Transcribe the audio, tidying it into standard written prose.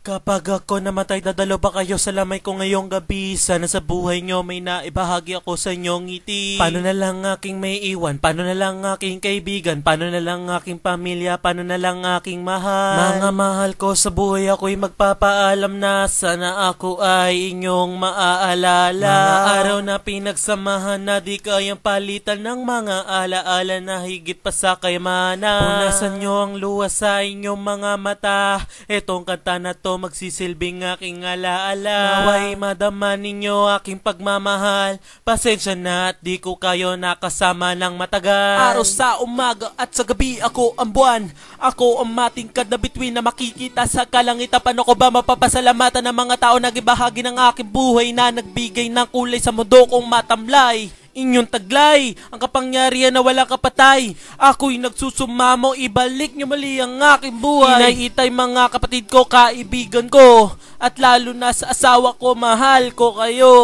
Kapag ako namatay, dadalo ba kayo sa lamay ko ngayong gabi? Sana sa buhay nyo may naibahagi ako sa inyong ngiti. Paano na lang aking may iwan? Paano na lang aking kaibigan? Paano na lang aking pamilya? Paano na lang aking mahal? Mga mahal ko sa buhay, ako'y magpapaalam na sana ako ay inyong maaalala. Mga araw na pinagsamahan na di kayang palitan ng mga alaala na higit pa sa kayamanan. Punasan nyo ang luha sa inyong mga mata. Etong kanta na to magsisilbing aking alaala. Naway madama ninyo aking pagmamahal. Pasensya na at di ko kayo nakasama ng matagal. Araw sa umaga at sa gabi ako ang buwan. Ako ang matingkad na bituin na makikita sa kalangitan. Paano ko ba mapapasalamatan ng mga tao na ibahagi ng aking buhay na nagbigay ng kulay sa mundo kong matamlay? Inyong taglay, ang kapangyarihan na walang kapatay. Ako'y nagsusumamo, ibalik nyo muli ang aking buhay. Inay-itay mga kapatid ko, kaibigan ko, at lalo na sa asawa ko, mahal ko kayo.